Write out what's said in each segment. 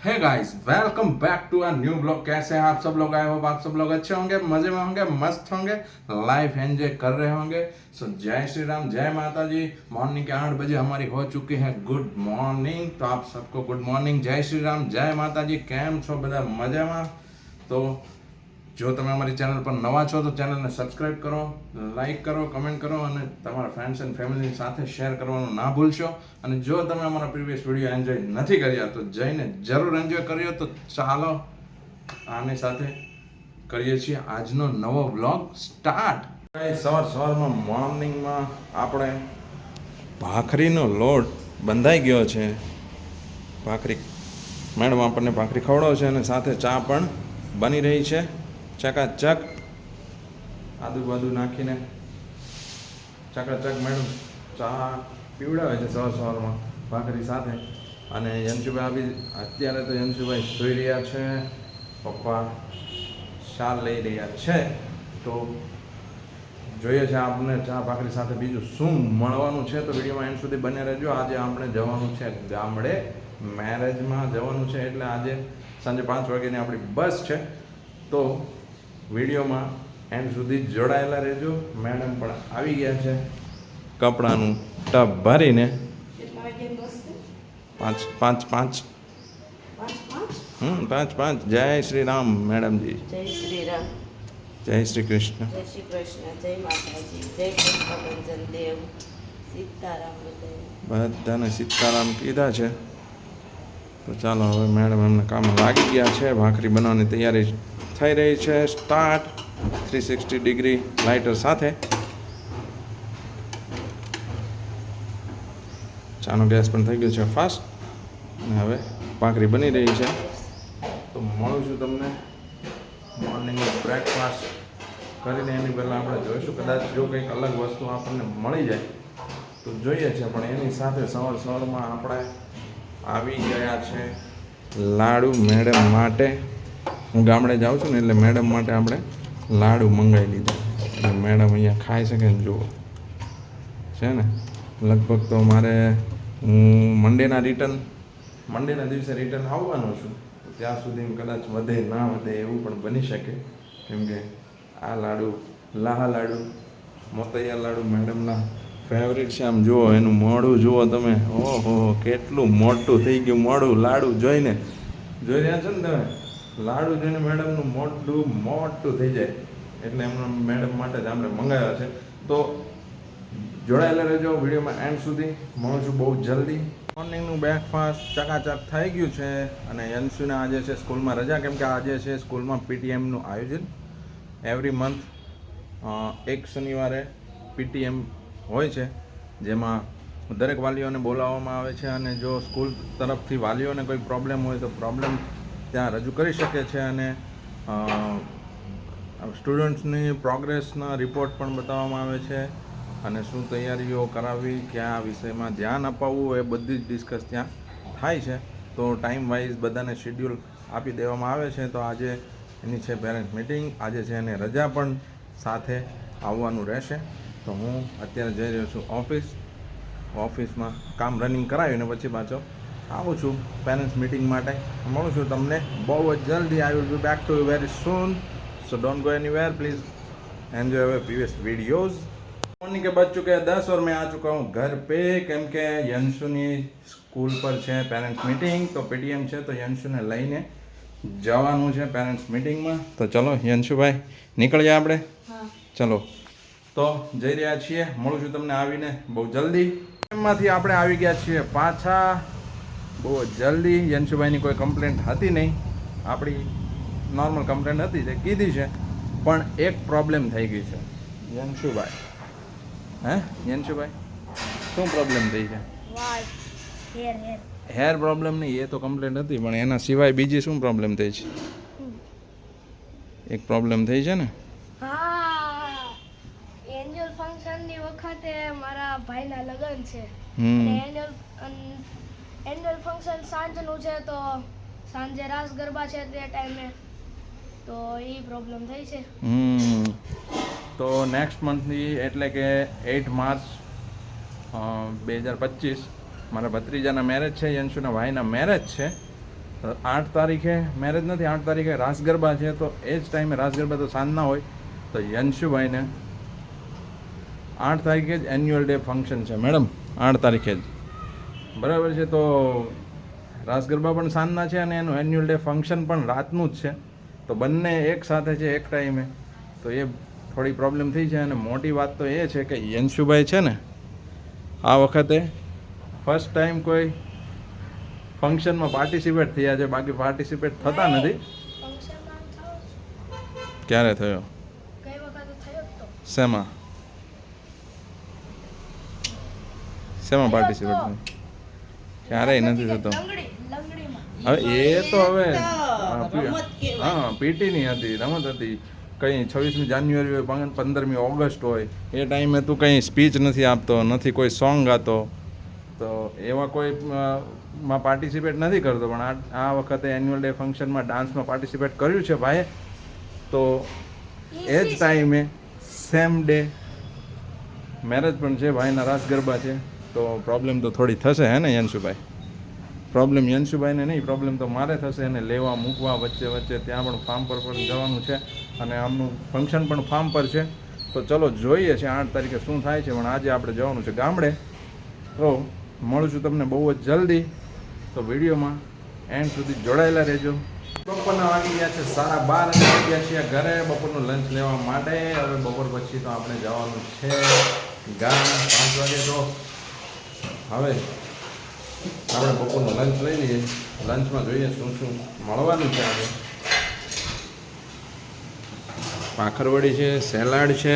Hey guys welcome back to a new blog. कैसे हैं आप सब लोग? आई होप आप सब लोग अच्छे होंगे, मजे में होंगे, मस्त होंगे, लाइफ एंजॉय कर रहे होंगे। सो जय श्री राम, जय माता जी। मॉर्निंग के 8 बजे हमारी हो चुकी है गुड मॉर्निंग। तो आप सबको गुड मॉर्निंग, जय श्री राम, जय माता जी। केम छो બધા મજામાં? તો જો તમે અમારી ચેનલ પર નવા છો તો ચેનલને સબસ્ક્રાઇબ કરો, લાઈક કરો, કમેન્ટ કરો અને તમારા ફ્રેન્ડ્સ એન્ડ ફેમિલી સાથે શેર કરવાનું ના ભૂલશો. અને જો તમે અમારા પ્રીવિયસ વિડીયો એન્જોય નથી કર્યા તો જઈને જરૂર એન્જોય કર્યો. તો ચાલો આની સાથે કરીએ છીએ આજનો નવો વ્લોગ સ્ટાર્ટ. સવારમાં મોર્નિંગમાં આપણે ભાખરીનો લોટ બંધાઈ ગયો છે. ભાખરી મેડમ આપણને ભાખરી ખવડાવશે અને સાથે ચા પણ બની રહી છે. ચકાચક આદુ બાદુ નાખીને ચકાચક મેડમ ચા પીવડાવે છે સવારમાં ભાખરી સાથે. અને યંશુભાઈ અત્યારે તો યંશુભાઈ સૂઈ રહ્યા છે, પપ્પા શાલ લઈ રહ્યા છે. તો જોઈએ છે આપણે ચા ભાખરી સાથે બીજું શું મળવાનું છે. તો વિડીયોમાં એન્ડ સુધી બન્યા રહેજો. આજે આપણે જવાનું છે ગામડે, મેરેજમાં જવાનું છે. એટલે આજે સાંજે 5 વાગ્યાની આપણી બસ છે. તો વિડીયોમાં એન્ડ સુધી જોડાયેલા રહેજો. મેડમ પણ આવી ગયા છે કપડાનું ટબ ભરીને. 5 જય શ્રી રામ મેડમજી. જય શ્રી રામ, જય શ્રી કૃષ્ણ. જય શ્રી કૃષ્ણ, જય માતાજી, જય કૃષ્ણ દેવ, સીતારામ. બધાને સીતારામ કીધા છે. તો ચાલો હવે મેડમ એમને કામ લાગી ગયા છે. ભાખરી બનાવવાની તૈયારી થઈ રહી છે. સ્ટાર્ટ 360 ડિગ્રી લાઇટર સાથે. ચાનો ગેસ પણ થઈ ગયો છે ફાસ્ટ અને હવે ભાખરી બની રહી છે. તો મળું છું તમને મોર્નિંગનો બ્રેકફાસ્ટ કરીને. એની પહેલાં આપણે જોઈશું કદાચ જો કંઈક અલગ વસ્તુ આપણને મળી જાય તો જોઈએ છે. પણ એની સાથે સવારમાં આપણે આવી ગયા છે લાડુ મેડમ માટે. હું ગામડે જાઉં છું ને એટલે મેડમ માટે આપણે લાડુ મંગાવી લીધા. એટલે મેડમ અહીંયા ખાઈ શકે ને જુઓ છે ને. લગભગ તો મારે હું મંડેના દિવસે રિટર્ન આવવાનો છું. ત્યાં સુધી કદાચ વધે ના વધે એવું પણ બની શકે. કેમ કે આ લાડુ લાહા લાડુ, મોતૈયા લાડુ મેડમના ફેવરિટ છે. આમ જુઓ એનું મોઢું જુઓ તમે. ઓહો કેટલું મોટું થઈ ગયું મોઢું લાડુ જોઈને. જોઈ રહ્યા છો ને તમે? લાડુ જોઈને મેડમનું મોટું થઈ જાય. એટલે એમના મેડમ માટે જ આપણે મંગાવ્યા છે. તો જોડાયેલા રહેજો વિડીયોમાં એન્ડ સુધી. મળું છું બહુ જલ્દી. મોર્નિંગનું બ્રેકફાસ્ટ ચકાચક થઈ ગયું છે. અને યંશુને આજે છે સ્કૂલમાં રજા. કેમ કે આજે છે સ્કૂલમાં પીટીએમનું આયોજન. એવરી મંથ એક શનિવારે પીટીએમ હોય છે, જેમાં દરેક વાલીઓને બોલાવવામાં આવે છે. અને જો સ્કૂલ તરફથી વાલીઓને કોઈ પ્રોબ્લેમ હોય તો પ્રોબ્લેમ ત્યાં રજૂ કરી શકે છે. અને સ્ટુડન્ટ્સની પ્રોગ્રેસના રિપોર્ટ પણ બતાવવામાં આવે છે. અને શું તૈયારીઓ કરાવવી, કયા વિષયમાં ધ્યાન અપાવવું, એ બધી જ ડિસ્કસ ત્યાં થાય છે. તો ટાઈમ વાઇઝ બધાને શેડ્યુલ આપી દેવામાં આવે છે. તો આજે એની છે પેરેન્ટ મિટિંગ. આજે છે એને રજા પણ સાથે આવવાનું રહેશે. તો હું અત્યારે જઈ રહ્યો છું ઓફિસમાં કામ રનિંગ કરાવીને પછી પાછો આવું છું પેરેન્ટ્સ મિટિંગ માટે. મળું છું તમને બહુ જ જલ્દી. I will be back to you very soon. So don't go anywhere, please enjoy our previous videos. Morning के बज चुके हैं 10 और मैं आ चुका हूँ घर पे. केम के यंशुनी स्कूल पर है पेरेंट्स मीटिंग. तो पीटीएम है तो यंशुने लईने जवानुं છે પેરેન્ટ્સ મિટિંગમાં. તો ચલો યંશુભાઈ નીકળીએ આપણે. ચલો તો જઈ રહ્યા છીએ. મળું છું તમને આવીને બહુ જલ્દી. એમાંથી આપણે આવી ગયા છીએ પાછા બહુ જલ્દી. યંશુભાઈની કોઈ કમ્પ્લેન્ટ હતી નહીં. આપણી નોર્મલ કમ્પ્લેન્ટ હતી જે કીધી છે. પણ એક પ્રોબ્લેમ થઈ ગઈ છે યંશુભાઈ. યંશુભાઈ શું પ્રોબ્લેમ થઈ છે? હેર પ્રોબ્લેમ નહીં, એ તો કમ્પ્લેન્ટ હતી. પણ એના સિવાય બીજી શું પ્રોબ્લેમ થઈ છે? એક પ્રોબ્લેમ થઈ છે ને? એન્યુઅલ ફંક્શનની વખતે મારા ભાઈના લગ્ન છે. એન્યુઅલ ફંક્શન સાંજનું છે તો સાંજે રાસ ગરબા છે તે ટાઈમે. તો એ પ્રોબ્લેમ થઈ છે. તો નેક્સ્ટ મંથની એટલે કે 8 માર્ચ 2025 મારા ભત્રીજાના મેરેજ છે, યંશુના ભાઈના મેરેજ છે. 8 તારીખે મેરેજ નથી, 8 તારીખે રાસ ગરબા છે. તો એ જ ટાઈમે રાસ ગરબા તો સાંજના હોય. તો યંશુભાઈને 8 તારીખે જ એન્યુઅલ ડે ફંક્શન છે મેડમ, 8 તારીખે જ, બરાબર છે. તો રાસ ગરબા પણ સાંજના છે અને એનું એન્યુઅલ ડે ફંક્શન પણ રાતનું જ છે. તો બંને એક સાથે છે એક ટાઈમે, તો એ થોડી પ્રોબ્લેમ થઈ છે. અને મોટી વાત તો એ છે કે યંશુભાઈ છે ને આ વખતે ફર્સ્ટ ટાઈમ કોઈ ફંક્શનમાં પાર્ટિસિપેટ થયા છે, બાકી પાર્ટિસિપેટ થતા નથી. ફંક્શનમાં થયો જ. ક્યારે થયો? ગઈ વખતે થયો જ તો. શેમાં શેમાં પાર્ટિસિપેટ થયો? ક્યારેય નથી થતો. લંગડીમાં. હવે એ તો હવે રમત કહેવાય. હા પીટીની હતી, રમત હતી. કંઈ 26મી જાન્યુઆરી હોય, 15મી ઓગસ્ટ હોય, એ ટાઈમે તું કંઈ સ્પીચ નથી આપતો, નથી કોઈ સોંગ ગાતો, તો એવા કોઈ માં પાર્ટિસિપેટ નથી કરતો. પણ આ વખતે એન્યુઅલ ડે ફંક્શનમાં ડાન્સમાં પાર્ટિસિપેટ કર્યું છે ભાઈ. તો એ જ ટાઈમે સેમ ડે મેરેજ પણ છે, ભાઈના રાસ ગરબા છે. તો પ્રોબ્લેમ તો થોડી થશે હે ને યંશુભાઈ? પ્રોબ્લેમ યંશુભાઈને નહીં, પ્રોબ્લેમ તો મારે થશે. એને લેવા મૂકવા વચ્ચે વચ્ચે ત્યાં પણ ફાર્મ પર પણ જવાનું છે અને આમનું ફંક્શન પણ ફાર્મ પર છે. તો ચલો જોઈએ છે 8 તારીખે શું થાય છે. પણ આજે આપણે જવાનું છે ગામડે. તો મળું છું તમને બહુ જ જલ્દી. તો વિડીયોમાં એન્ડ સુધી જોડાયેલા રહેજો. બપોરના વાગી ગયા છે 12:30 અને આવી ગયા છીએ ઘરે બપોરનું લંચ લેવા માટે. હવે બપોર પછી તો આપણે જવાનું છે ગામ 5 વાગે. તો હવે આપણે બપોરનું લંચ લઈ લઈએ. લંચમાં જોઈએ શું શું મળવાનું છે આજે. પાખરવડી છે, સેલાડ છે,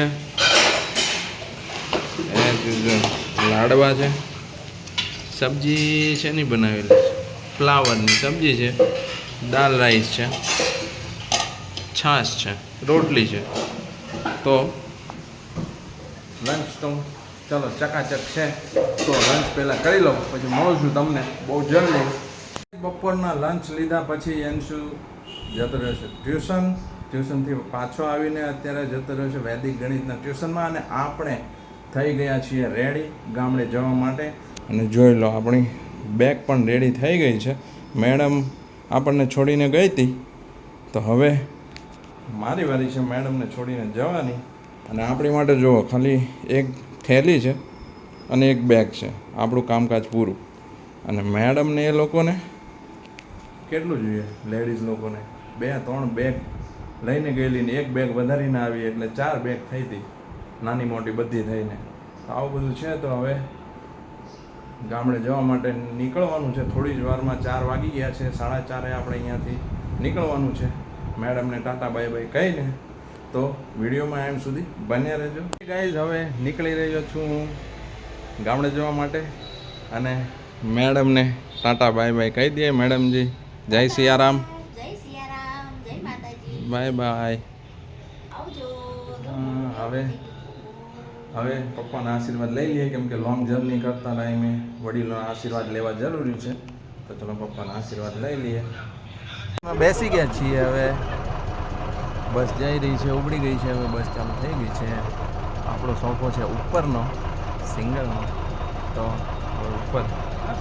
લાડવા છે, સબ્જી છે નહીં બનાવેલી, ફ્લાવરની સબ્જી છે, દાલ રાઈસ છે, છાશ છે, રોટલી છે. તો લંચ તો ચલો ચકાચક છે. તો લંચ પહેલાં કરી લો, પછી મળું છું તમને બહુ જલ્દી. બપોરના લંચ લીધા પછી યંશુ જતો રહેશે ટ્યુશનથી પાછો આવીને અત્યારે જતો રહ્યો છે વૈદિક ગણિતના ટ્યુશનમાં. અને આપણે થઈ ગયા છીએ રેડી ગામડે જવા માટે. અને જોઈ લો આપણી બેગ પણ રેડી થઈ ગઈ છે. મેડમ આપણને છોડીને ગઈ હતી, તો હવે મારી વારી છે મેડમને છોડીને જવાની. અને આપણી માટે જુઓ ખાલી એક થેલી છે અને એક બેગ છે, આપણું કામકાજ પૂરું. અને મેડમને એ લોકોને કેટલું જોઈએ, લેડીઝ લોકોને 2-3 બેગ લઈને ગયેલી ને એક બેગ વધારીને આવી, એટલે 4 બેગ થઈ હતી, નાની મોટી બધી થઈને. તો આવું બધું છે. તો હવે ગામડે જવા માટે નીકળવાનું છે થોડી જ વારમાં. 4 વાગી ગયા છે, 4:30 આપણે અહીંયાથી નીકળવાનું છે. મેડમને ટાટા બાય બાય કહીને. તો વિડીયોમાં એન્ડ સુધી બન્યા રહેજો ગાઈઝ. હવે નીકળી રહ્યો છું ગામડે જવા માટે. અને મેડમને ટાટા બાય બાય કહી દઈએ. મેડમજી જય સિયારામ. જય સિયારામ, જય માતાજી. Bye bye. આવજો. હવે પપ્પાના આશીર્વાદ લઈ લઈએ, કેમ કે લોંગ જર્ની કરતા ટાઈમે વડીલોના આશીર્વાદ લેવા જરૂરી છે. તો ચલો પપ્પાના આશીર્વાદ લઈ લઈએ. બેસી ગયા છીએ. હવે બસ જઈ રહી છે, ઉગડી ગઈ છે. હવે બસ ચાલુ થઈ ગઈ છે. આપણો સોફો છે ઉપરનો, સિંગલનો. તો હવે ઉપર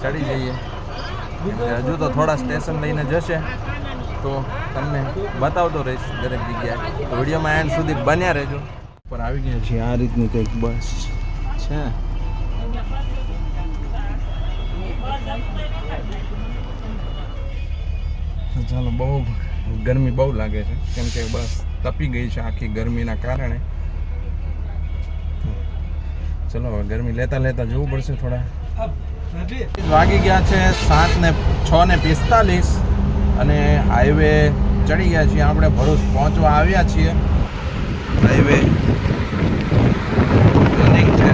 ચડી જઈએ. હજુ તો થોડા સ્ટેશન લઈને જશે, તો તમને બતાવતો રહીશ દરેક જગ્યાએ. તો વિડીયોમાં એન્ડ સુધી બન્યા રહેજો. ઉપર આવી ગયા છીએ. આ રીતની કંઈક બસ છે. ચાલો, બહુ ગરમી બહુ લાગે છે, કેમ કે બસ તપી ગઈ છે આખી ગરમીના કારણે. ચલો હવે ગરમી લેતા લેતા જવું પડશે થોડા. વાગી ગયા છે 6:45 અને હાઈવે ચડી ગયા છીએ આપણે. ભરૂચ પહોંચવા આવ્યા છીએ. હાઈવે રનિંગ છે.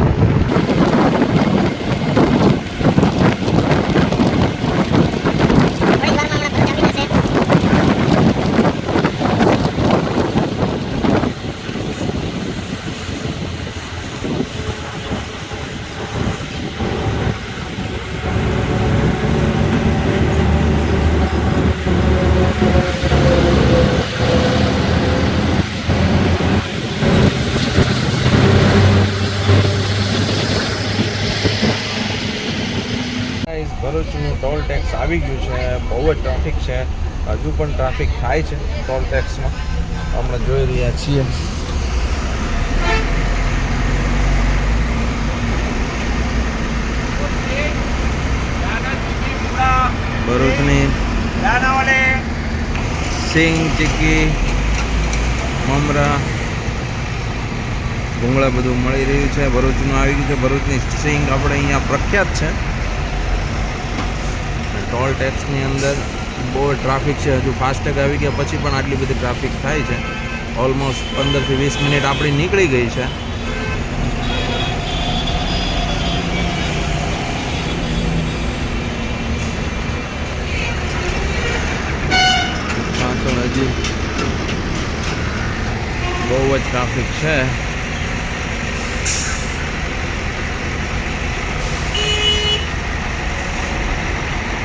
ટોલ ટેક્સ આવી ગયું છે. બહુ જ ટ્રાફિક છે, હજુ પણ ટ્રાફિક થાય છે ટોલ ટેક્સમાં, આપણે જોઈ રહ્યા છીએ. ભરૂચની સિંગ ચીક્કી, મમરા, ભૂંગળા બધું મળી રહ્યું છે. ભરૂચનું આવી ગયું છે. ભરૂચની સિંગ આપણે અહીંયા પ્રખ્યાત છે. ટોલ ટેક્સની અંદર બહુ ટ્રાફિક છે. હજુ ફાસ્ટેગ આવી ગયા પછી પણ આટલી બધી ટ્રાફિક થાય છે. ઓલમોસ્ટ 15 થી 20 મિનિટ આપણી નીકળી ગઈ છે. હજી બહુ જ ટ્રાફિક છે.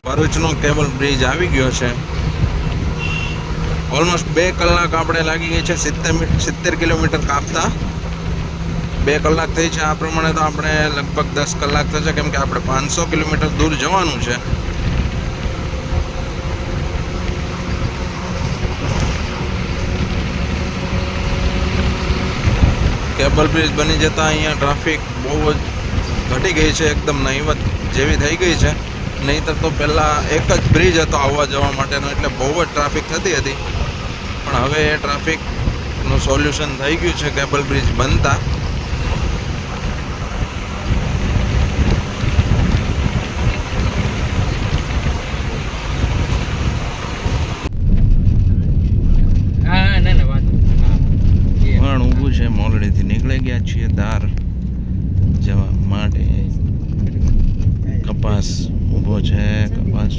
ભરૂચનો કેબલ બ્રિજ આવી ગયો છે. ઓલમોસ્ટ 2 કલાક આપણે લાગી ગઈ છે 70 કિલોમીટર કાપતા. 2 કલાક થઈ છે. આ પ્રમાણે તો આપણે લગભગ 10 કલાક થશે, કેમ કે આપણે 500 કિલોમીટર દૂર જવાનું છે. કેબલ બ્રિજ બની જતા અહીંયા ટ્રાફિક બહુ જ ઘટી ગઈ છે, એકદમ નહીવત જેવી થઈ ગઈ છે. નહીંતર તો પહેલાં એક જ બ્રિજ હતો આવવા જવા માટેનો, એટલે બહુ જ ટ્રાફિક થતી હતી. પણ હવે એ ટ્રાફિકનું સોલ્યુશન થઈ ગયું છે કેબલ બ્રિજ બનતા. પણ ઊભું છે, મોલડીથી નીકળી ગયા છીએ ધાર જવા માટે. કપાસ ઊભો છે, કપાસ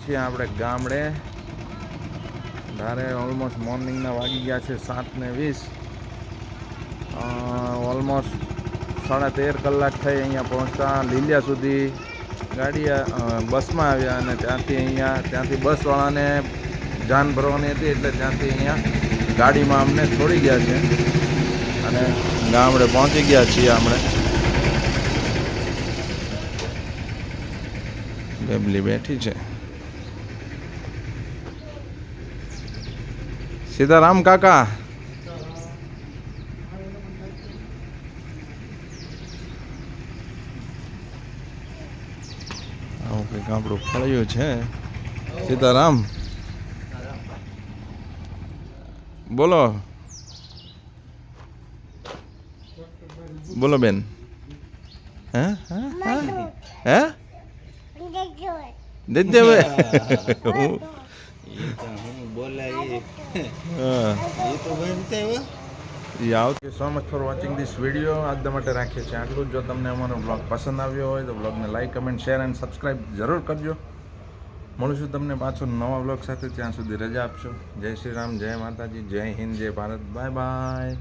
છીએ આપણે ગામડે. ધારે ઓલમોસ્ટ મોર્નિંગના વાગી ગયા છે 7:20. ઓલમોસ્ટ 13.5 કલાક થઈ અહીંયા પહોંચતા. લીલિયા સુધી ગાડી બસમાં આવ્યા અને ત્યાંથી બસવાળાને જાન ભરવાની હતી, એટલે ત્યાંથી અહીંયા ગાડીમાં અમને છોડી ગયા છે અને ગામડે પહોંચી ગયા છીએ આપણે. બેબલી બેઠી છે. સીતારામ કાકા. આવું કંઈક આપણું ફળિયું છે. સીતારામ. બોલો બોલો બેન. હે હે દેજે હવે. So much for watching this video. આજના માટે રાખીએ છીએ આટલું જ. જો તમને અમારો બ્લોગ પસંદ આવ્યો હોય તો બ્લોગને like, comment, share and subscribe જરૂર કરજો. મળીશું તમને પાછો નવા બ્લોગ સાથે. ત્યાં સુધી રજા આપશો. જય શ્રી રામ, જય માતાજી, જય હિન્દ, જય ભારત. Bye bye.